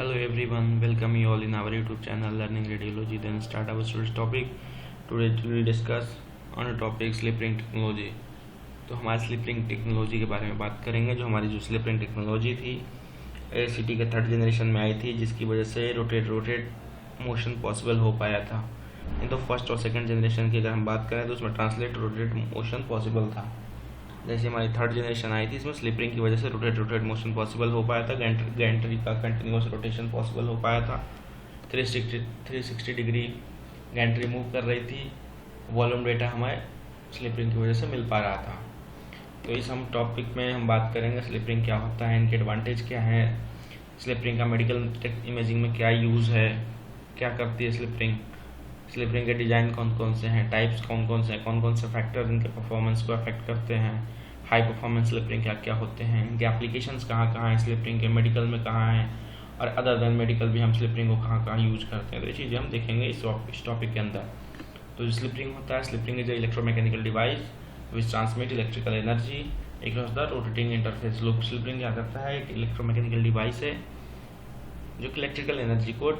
Hello everyone, welcome you all in our YouTube channel Learning Radiology. Then start our today's topic. Today we will discuss on a topic slip ring technology. तो हमारी slip ring technology के बारे में बात करेंगे। जो हमारी जो स्लिप रिंग टेक्नोलॉजी थी ACT के थर्ड जनरेशन में आई थी, जिसकी वजह से रोटेट मोशन पॉसिबल हो पाया था। इन तो फर्स्ट और सेकंड जनरेशन की अगर हम बात करें तो उसमें ट्रांसलेट रोटेट मोशन पॉसिबल था। जैसे हमारी थर्ड जनरेशन आई थी, इसमें स्लिप रिंग की वजह से रोटेट मोशन पॉसिबल हो पाया था। गैंट्री का कंटिन्यूस रोटेशन पॉसिबल हो पाया था। 360 डिग्री गैंट्री मूव कर रही थी। वॉल्यूम डेटा हमें स्लिप रिंग की वजह से मिल पा रहा था। तो इस हम टॉपिक में हम बात करेंगे स्लिप रिंग क्या होता है, इनके एडवांटेज क्या है, स्लिप रिंग का मेडिकल इमेजिंग में क्या यूज़ है, क्या करती है स्लिप रिंग के डिज़ाइन कौन कौन से हैं, टाइप्स कौन कौन से फैक्टर इनके परफॉर्मेंस को अफेक्ट करते हैं, हाई परफॉर्मेंस स्लिप रिंग क्या क्या होते हैं, इनके एप्लीकेशंस कहाँ हैं स्लिप रिंग के, मेडिकल में कहाँ हैं, और अदर देन मेडिकल भी हम स्लिप रिंग को कहाँ यूज करते हैं। तो ये चीज़ें हम देखेंगे इस टॉपिक के अंदर। तो जो स्लिप रिंग होता है, slip ring is electromechanical device which transmit electrical energy across the rotating interface. Slip ring क्या करता है, एक इलेक्ट्रोमैकेनिकल डिवाइस है जो कि इलेक्ट्रिकल एनर्जी को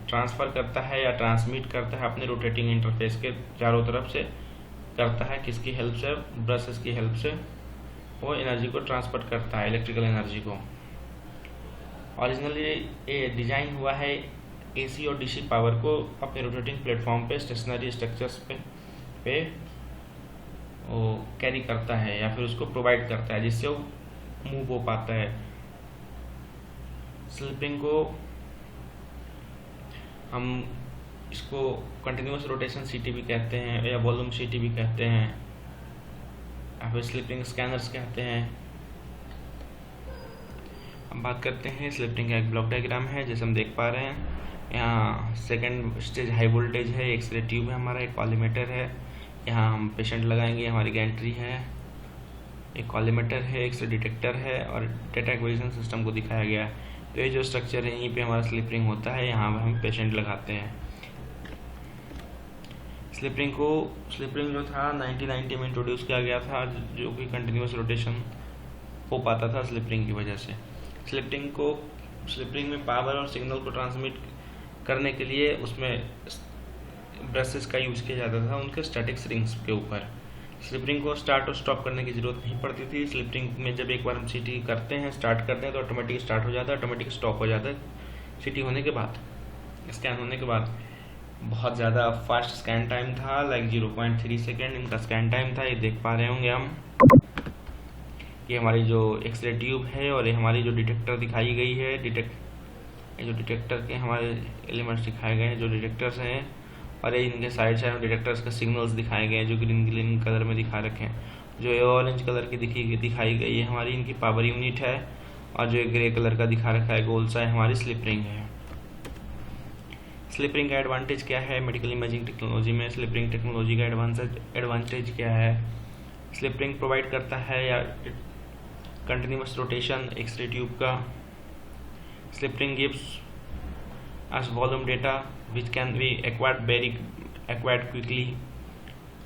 ट्रांसफ़र करता है या ट्रांसमिट करता है अपने रोटेटिंग इंटरफेस के चारों तरफ से। करता है किसकी हेल्प से, ब्रशेस की हेल्प से वो एनर्जी को ट्रांसफर करता है, इलेक्ट्रिकल एनर्जी को। ओरिजिनली ये डिज़ाइन हुआ है AC और DC पावर को अपने रोटेटिंग प्लेटफॉर्म पे स्टेशनरी स्ट्रक्चर्स पे वो कैरी करता है या फिर उसको प्रोवाइड करता है, जिससे वो मूव हो पाता है। स्लिप रिंग को हम इसको कंटिन्यूस रोटेशन CT भी कहते हैं या वॉल्यूम CT भी कहते हैं या फिर स्लिप रिंग स्कैनर्स कहते हैं। हम बात करते हैं स्लिप रिंग का एक ब्लॉक डायग्राम है, जैसे हम देख पा रहे हैं। यहाँ सेकंड स्टेज हाई वोल्टेज है, एक्सरे ट्यूब है, हमारा एक कॉलीमेटर है। यहाँ हम पेशेंट लगाएंगे, हमारी गैंट्री है, एक कॉलीमेटर है, एक्सरे डिटेक्टर है और डेटा एक्विजिशन सिस्टम को दिखाया गया है। तो ये जो स्ट्रक्चर है यहीं पे हमारा स्लिप रिंग होता है, यहाँ पर हम पेशेंट लगाते हैं। स्लिप रिंग जो था 1990 में इंट्रोड्यूस किया गया था, जो कि कंटिन्यूस रोटेशन हो पाता था स्लिप रिंग की वजह से। स्लिप रिंग में पावर और सिग्नल को ट्रांसमिट करने के लिए उसमें ब्रशेस का यूज़ किया जाता था उनके स्टैटिक रिंग्स के ऊपर। स्लिप रिंग को स्टार्ट और स्टॉप करने की ज़रूरत नहीं पड़ती थी। स्लिप रिंग में जब एक बार हम CT करते हैं, स्टार्ट करते हैं तो ऑटोमेटिक स्टार्ट हो जाता है, ऑटोमेटिक स्टॉप हो जाता है CT होने के बाद, स्कैन होने के बाद। बहुत ज़्यादा फास्ट स्कैन टाइम था, लाइक 0.3 सेकेंड इनका स्कैन टाइम था। ये देख पा रहे होंगे हम, ये हमारी जो एक्सरे ट्यूब है और ये हमारी जो डिटेक्टर दिखाई गई है। ये जो डिटेक्टर के हमारे एलिमेंट्स दिखाए गए हैं, जो डिटेक्टर्स हैं, और ये इनके साइड में डिटेक्टर्स के सिग्नल्स दिखाए गए हैं जो ग्रीन कलर में दिखा रखे हैं। जो ये ऑरेंज कलर की दिखाई गई है हमारी इनकी पावर यूनिट है, और जो ग्रे कलर का दिखा रखा है गोल सा है हमारी स्लिप रिंग है। स्लिप रिंग का एडवांटेज क्या है मेडिकल इमेजिंग टेक्नोलॉजी में? स्लिप रिंग टेक्नोलॉजी का एडवांटेज क्या है? स्लिप रिंग प्रोवाइड करता है या कंटिन्यूस रोटेशन एक्सरे ट्यूब का। Slip ring gives us volume data which can be acquired quickly,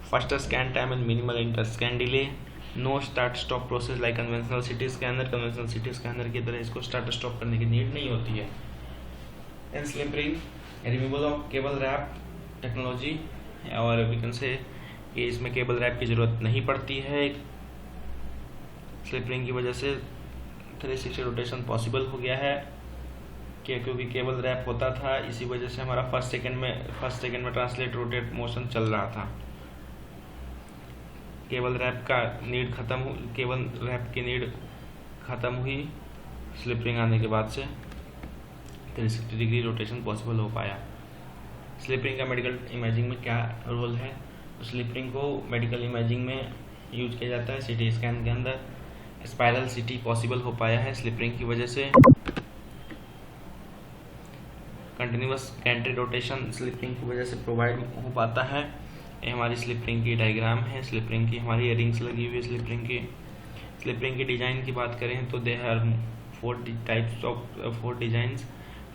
faster scan time and minimal inter-scan delay, no start-stop process like conventional CT scanner। conventional CT scanner की तरह इसको start stop करने की need नहीं होती है। In slip ring, removal of cable wrap technology, और we can say कि इसमें केबल रैप की ज़रूरत नहीं पड़ती है। स्लिप रिंग की वजह से 360 रोटेशन पॉसिबल हो गया है, क्योंकि केबल रैप होता था, इसी वजह से हमारा फर्स्ट सेकंड में ट्रांसलेट रोटेट मोशन चल रहा था। केबल रैप की नीड ख़त्म हुई स्लिप रिंग आने के बाद से 360 डिग्री रोटेशन पॉसिबल हो पाया। स्लिप रिंग का मेडिकल इमेजिंग में क्या रोल है? तो स्लिप रिंग को मेडिकल इमेजिंग में यूज किया जाता है। CT स्कैन के अंदर स्पाइरल CT पॉसिबल हो पाया है स्लिप रिंग की वजह से। Continuous Gentry rotation slip ring की वजह से प्रोवाइड हो पाता है। ये हमारी स्लिप रिंग की डायग्राम है। स्लिप रिंग की हमारी रिंग्स लगी हुई है। स्लिप रिंग की डिज़ाइन की बात करें तो they are 4 designs.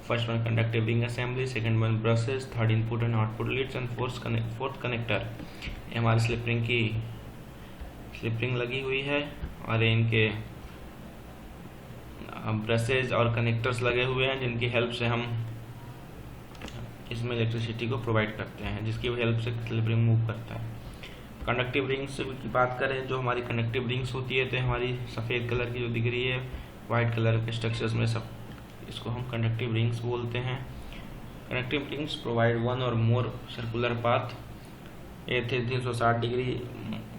First one conductive ring assembly, second one brushes, third input and output leads and fourth connector. ये हमारी स्लिप रिंग लगी हुई है और इनके ब्रशेज और कनेक्टर्स लगे हुए हैं जिनकी हेल्प से हम इसमें इलेक्ट्रिसिटी को प्रोवाइड करते हैं, जिसकी हेल्प से स्लिप रिंग मूव करता है। कंडक्टिव रिंग्स की बात करें, जो हमारी कंडक्टिव रिंग्स होती है तो हमारी सफ़ेद कलर की जो दिख रही है वाइट कलर के स्ट्रक्चर्स में सब, इसको हम कंडक्टिव रिंग्स बोलते हैं। Conductive rings provide one or more circular path. ये 360 डिग्री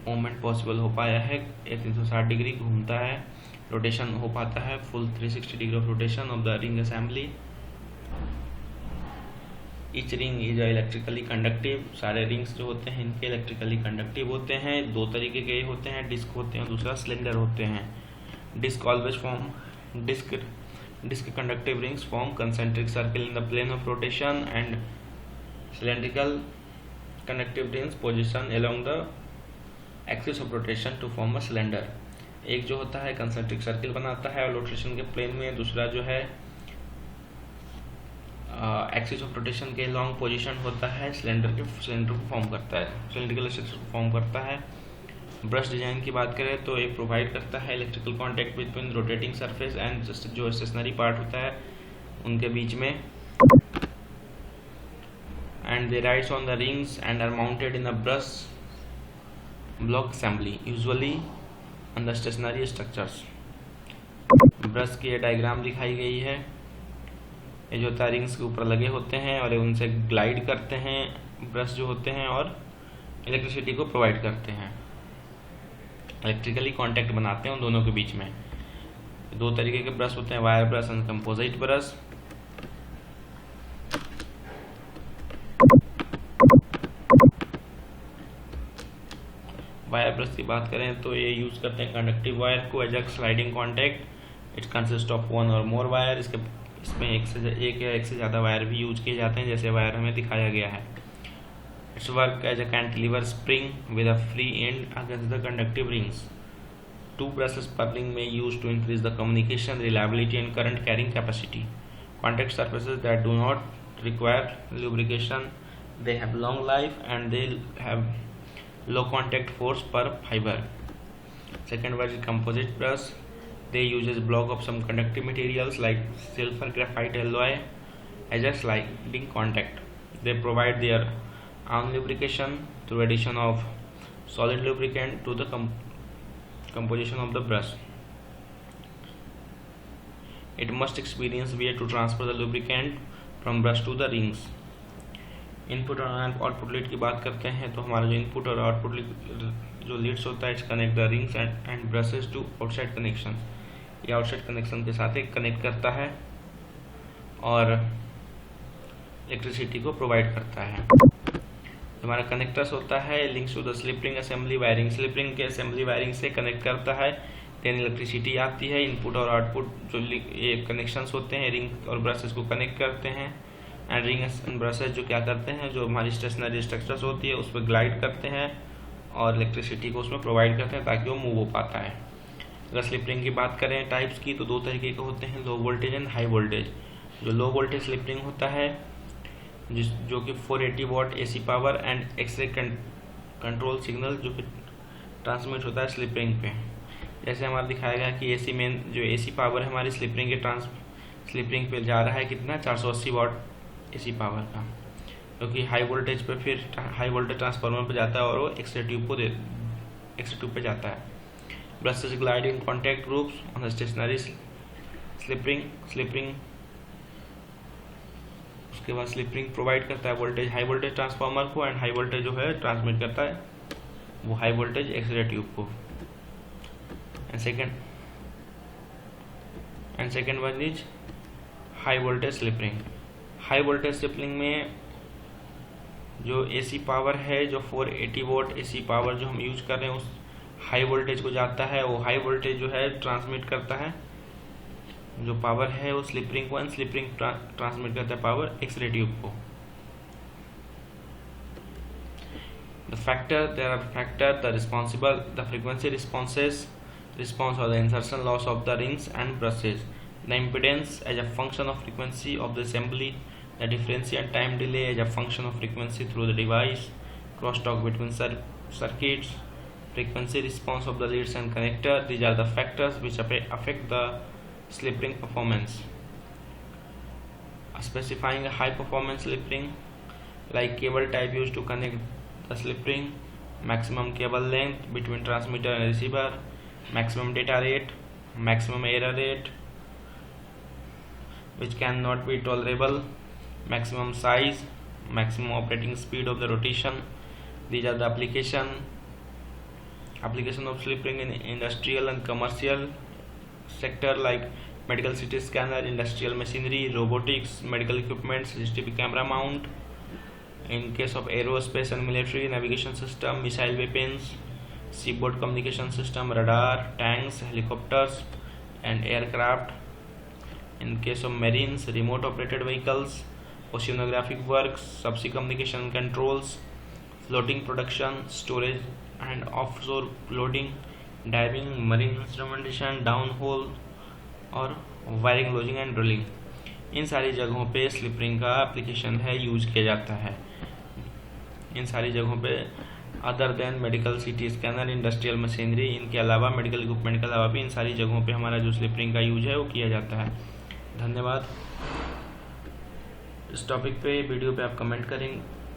मूवमेंट पॉसिबल हो पाया है, ये 360 डिग्री घूमता है, रोटेशन हो पाता है, full 360 degree of rotation of the ring assembly. Each ring is electrically conductive. सारे रिंग्स जो होते हैं इनके इलेक्ट्रिकली कंडक्टिव होते हैं। दो तरीके के होते हैं, डिस्क होते हैं, दूसरा सिलेंडर होते हैं। Disc always form disc conductive rings form concentric circle in the plane of rotation and cylindrical conductive rings position along the axis of rotation to form a cylinder. एक जो होता है कंसेंट्रिक सर्किल बनाता है और rotation के plane में, दूसरा जो है एक्सिस ऑफ रोटेशन के लॉन्ग पोजीशन होता है, सिलेंडर को फॉर्म करता है, सिलेंड्रिकल स्ट्रक्चर को फॉर्म करता है। ब्रश डिजाइन की बात करें तो ये प्रोवाइड करता है electrical contact between rotating surface and जो स्टेशनरी पार्ट होता है उनके बीच में, and they rides on the rings and are mounted in a brush block assembly usually on the stationary structures. Brush की डायग्राम दिखाई गई है। ये जो होता है रिंग्स के ऊपर लगे होते हैं और उनसे ग्लाइड करते हैं ब्रश जो होते हैं और इलेक्ट्रिसिटी को प्रोवाइड करते हैं, इलेक्ट्रिकली कांटेक्ट बनाते हैं उन दोनों के बीच में। दो तरीके के ब्रश होते हैं, wire brush and composite brush. Wire brush की बात करें तो ये यूज करते हैं कंडक्टिव वायर को as a sliding contact. It consist of one or more wire. इसमें एक या एक से ज़्यादा वायर भी यूज किए जाते हैं, जैसे वायर हमें दिखाया गया है। Its work as a cantilever spring with a free end against the conductive rings. Two brushes per ring में use to increase the communication reliability and current carrying capacity. Contact surfaces that do not require lubrication, they have long life and they have low contact force per fiber. Second one is composite brush. They uses block of some conductive materials like silver graphite alloy as a sliding contact. They provide their own lubrication through addition of solid lubricant to the composition of the brush. It must experience wear to transfer the lubricant from brush to the rings. Input और output lead की बात करते हैं तो हमारा जो input और output जो लीड्स होता है its connect the rings and brushes to outside connection. ये आउटसाइड कनेक्शन के साथ एक कनेक्ट करता है और इलेक्ट्रिसिटी को प्रोवाइड करता है। हमारा कनेक्टर्स होता है links to the slip ring assembly wiring. Slip ring के असेंबली वायरिंग से कनेक्ट करता है, देन इलेक्ट्रिसिटी आती है। इनपुट और आउटपुट जो ये कनेक्शंस होते हैं रिंग और ब्रशेस को कनेक्ट करते हैं एंड रिंग्स एंड ब्रशेस जो क्या करते हैं, जो हमारी स्टेशनरी स्ट्रक्चर्स होती है उस पर ग्लाइड करते हैं और इलेक्ट्रिसिटी को उसमें प्रोवाइड करते हैं ताकि वो मूव हो पाता है। अगर स्लिप रिंग की बात करें टाइप्स की तो दो तरीके के होते हैं, low voltage and high voltage. जो लो वोल्टेज स्लिप रिंग होता है जो कि 480 watt AC power and x-ray control signal जो कि ट्रांसमिट होता है स्लिप रिंग पे। जैसे हमारा दिखाया गया कि एसी मेन जो एसी पावर है हमारी स्लिप रिंग पे जा रहा है कितना 480 वॉट एसी पावर का, क्योंकि हाई वोल्टेज पे फिर हाई वोल्टेज ट्रांसफार्मर पे जाता है और वो एक्सरे ट्यूब पे जाता है। Brushes glide in contact groups on the stationary slip ring. उसके बाद स्लिप रिंग प्रोवाइड करता है वोल्टेज हाई वोल्टेज ट्रांसफार्मर को एंड हाई वोल्टेज जो है ट्रांसमिट करता है वो हाई वोल्टेज एक्सरे ट्यूब को। And second one is high voltage slip ring. High voltage slip ring में जो एसी पावर है जो 480 वोल्ट एसी पावर जो हम यूज कर रहे हैं उस हाई वोल्टेज को जाता है, वो हाई वोल्टेज जो है ट्रांसमिट करता है जो पावर है वो स्लिप रिंग को, स्लिप रिंग ट्रांसमिट करता है पावर एक्सरे ट्यूब को। the frequency response or the insertion loss of the rings and brushes, the impedance as a function of frequency of the assembly, the differential time delay as a function of frequency through the device, crosstalk between circuits, frequency response of the leads and connector. These are the factors which affect the slip ring performance. Specifying a high performance slip ring like cable type used to connect the slip ring, maximum cable length between transmitter and receiver, maximum data rate, maximum error rate which cannot be tolerable, maximum size, maximum operating speed of the rotation. These are the application of slip ring in industrial and commercial sector like medical CT scanner, industrial machinery, robotics, medical equipment, CCTV camera mount. In case of aerospace and military, navigation system, missile weapons, seaboard communication system, radar, tanks, helicopters and aircraft. In case of marines, remote operated vehicles, oceanographic works, subsea communication controls, floating production, storage and offshore loading, diving, marine instrumentation, downhole और wiring, lodging and drilling, इन सारी जगहों pay slip ring का application है, use किया जाता है। इन सारी जगहों पे other than medical CT scanner, industrial machinery, इनके अलावा मेडिकल इक्विपमेंट के अलावा भी इन सारी जगहों पे हमारा जो स्लिप रिंग का यूज है वो किया जाता है। धन्यवाद। इस टॉपिक पे वीडियो पे आप कमेंट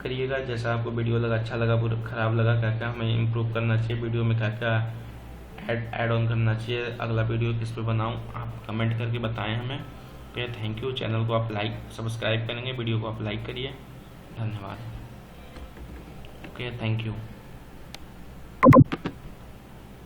करिएगा जैसा आपको वीडियो लगा, अच्छा लगा, पूरा ख़राब लगा, क्या क्या हमें इम्प्रूव करना चाहिए, वीडियो में क्या क्या ऐड ऑन करना चाहिए, अगला वीडियो किस पे बनाऊं, आप कमेंट करके बताएं हमें। Okay, thank you. चैनल को आप सब्सक्राइब करेंगे, वीडियो को आप लाइक करिए। धन्यवाद। Okay, thank you.